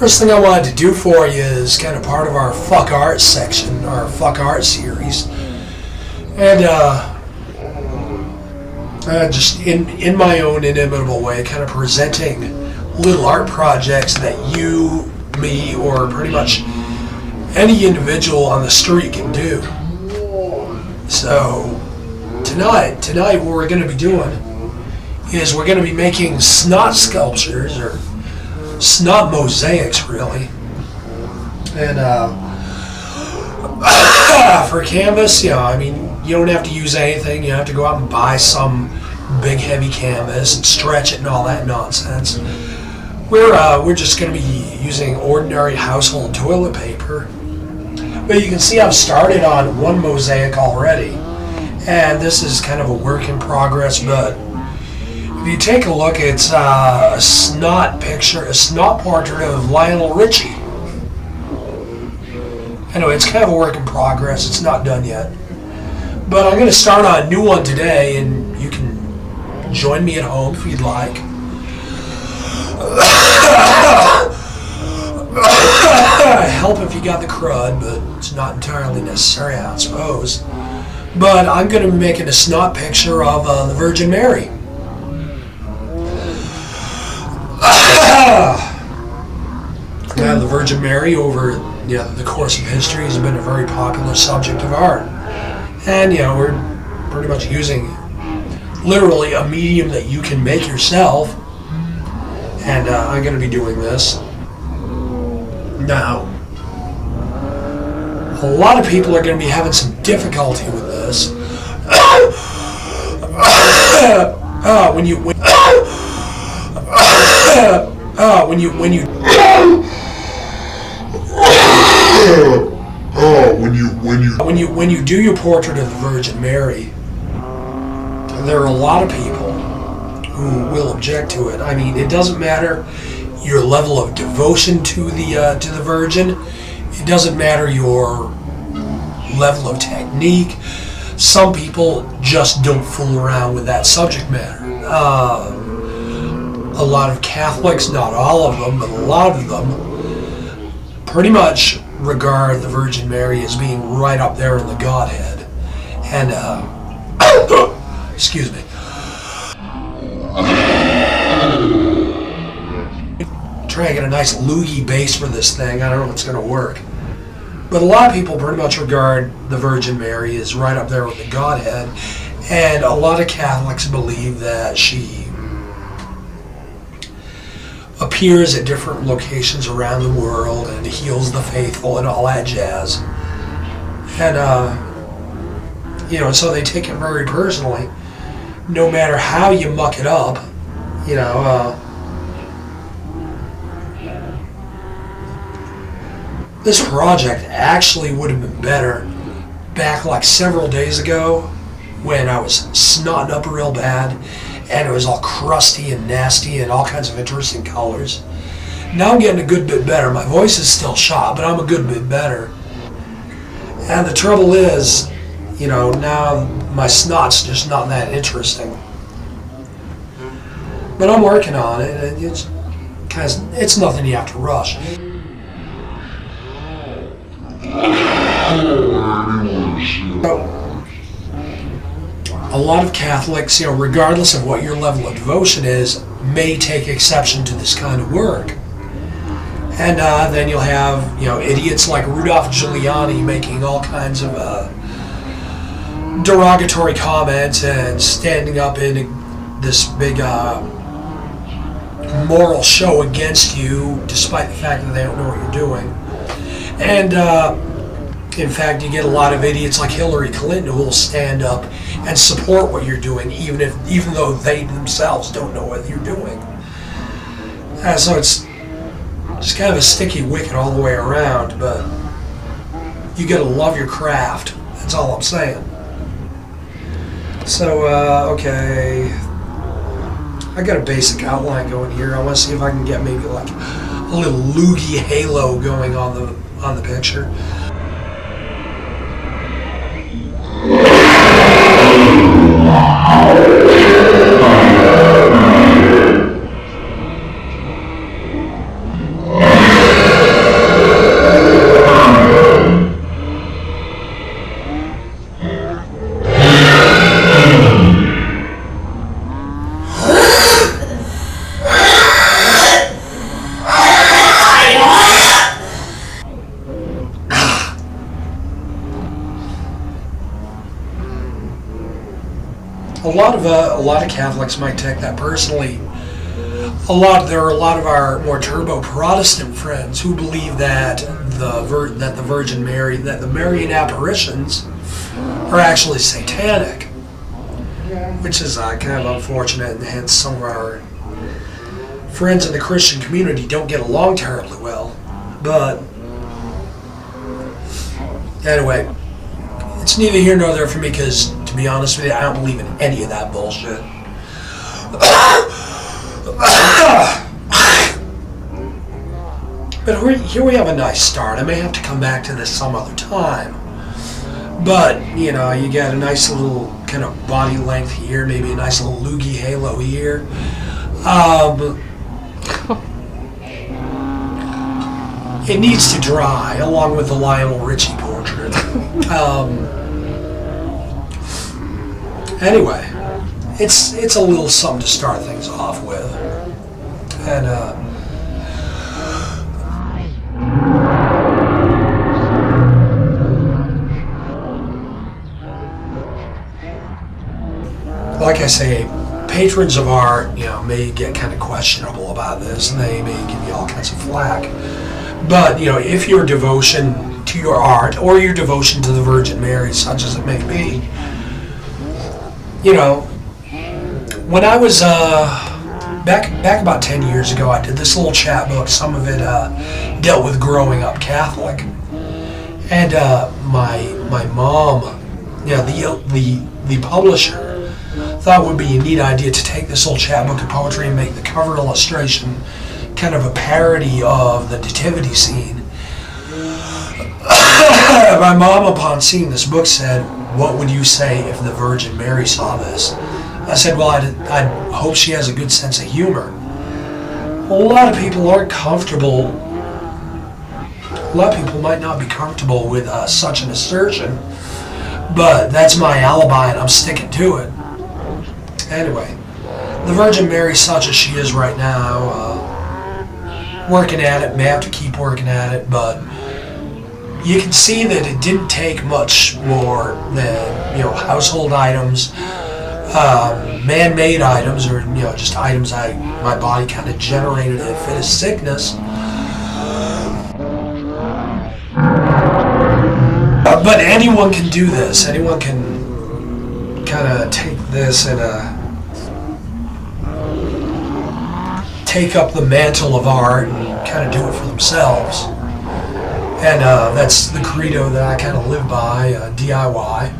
First thing I wanted to do for you is kind of part of our Fuck Art section, our Fuck Art series. And just in my own inimitable way, kind of presenting little art projects that you, me, or pretty much any individual on the street can do. So tonight what we're going to be doing is we're going to be making snot sculptures, or snot mosaics, really. And for canvas, you don't have to use anything. You don't have to go out and buy some big heavy canvas and stretch it and all that nonsense. We're just going to be using ordinary household toilet paper. But you can see I've started on one mosaic already, and this is kind of a work in progress. But if you take a look, it's a snot portrait of Lionel Richie. Anyway, it's kind of a work in progress. It's not done yet. But I'm going to start on a new one today, and you can join me at home if you'd like. Help if you got the crud, but it's not entirely necessary, I suppose. But I'm going to be making a snot picture of the Virgin Mary. Now, the Virgin Mary, over the course of history, has been a very popular subject of art. And, we're pretty much using literally a medium that you can make yourself. And I'm going to be doing this. Now, a lot of people are going to be having some difficulty with this. When you do your portrait of the Virgin Mary, there are a lot of people who will object to it. I mean, it doesn't matter your level of devotion to the Virgin. It doesn't matter your level of technique. Some people just don't fool around with that subject matter. A lot of Catholics, not all of them, but a lot of them, pretty much regard the Virgin Mary as being right up there in the Godhead. And, excuse me. Try and get a nice loogie base for this thing. I don't know if it's going to work. But a lot of people pretty much regard the Virgin Mary as right up there with the Godhead. And a lot of Catholics believe that she appears at different locations around the world and heals the faithful and all that jazz. And, so they take it very personally. No matter how you muck it up, this project actually would have been better back like several days ago when I was snotting up real bad and it was all crusty and nasty and all kinds of interesting colors. Now I'm getting a good bit better. My voice is still shot, but I'm a good bit better. And the trouble is, now my snot's just not that interesting. But I'm working on it. It's nothing you have to rush. A lot of Catholics, regardless of what your level of devotion is, may take exception to this kind of work. And then you'll have, idiots like Rudolph Giuliani making all kinds of derogatory comments and standing up in this big moral show against you, despite the fact that they don't know what you're doing. And in fact, you get a lot of idiots like Hillary Clinton who will stand up and support what you're doing, even though they themselves don't know what you're doing. So it's just kind of a sticky wicket all the way around, but you gotta love your craft. That's all I'm saying. So, okay. I got a basic outline going here. I want to see if I can get maybe like a little loogie halo going on the picture. a lot of Catholics might take that personally. There are a lot of our more turbo Protestant friends who believe that the Virgin Mary, that the Marian apparitions are actually satanic, which is kind of unfortunate, and hence some of our friends in the Christian community don't get along terribly well. But anyway, it's neither here nor there for me because, to be honest with you, I don't believe in any of that bullshit. But here we have a nice start. I may have to come back to this some other time. But, you know, you got a nice little kind of body length here, maybe a nice little loogie halo here. It needs to dry, along with the Lionel Richie portrait. Anyway, it's a little something to start things off with. And, like I say, patrons of art, you know, may get kind of questionable about this, and they may give you all kinds of flack. But, you know, if your devotion to your art, or your devotion to the Virgin Mary, such as it may be, you know, when I was back about 10 years ago, I did this little chapbook. Some of it dealt with growing up Catholic, and my mom, yeah, the publisher, thought it would be a neat idea to take this little chapbook of poetry and make the cover illustration kind of a parody of the nativity scene. My mom, upon seeing this book, said, "What would you say if the Virgin Mary saw this?" I said, "Well, I hope she has a good sense of humor." Well, a lot of people aren't comfortable. A lot of people might not be comfortable with such an assertion, but that's my alibi, and I'm sticking to it. Anyway, the Virgin Mary, such as she is right now, working at it, may have to keep working at it, but you can see that it didn't take much more than, you know, household items, man-made items, or, you know, just items my body kind of generated to fit a sickness. But anyone can do this. Anyone can kind of take this and take up the mantle of art and kind of do it for themselves. And that's the credo that I kind of live by, DIY.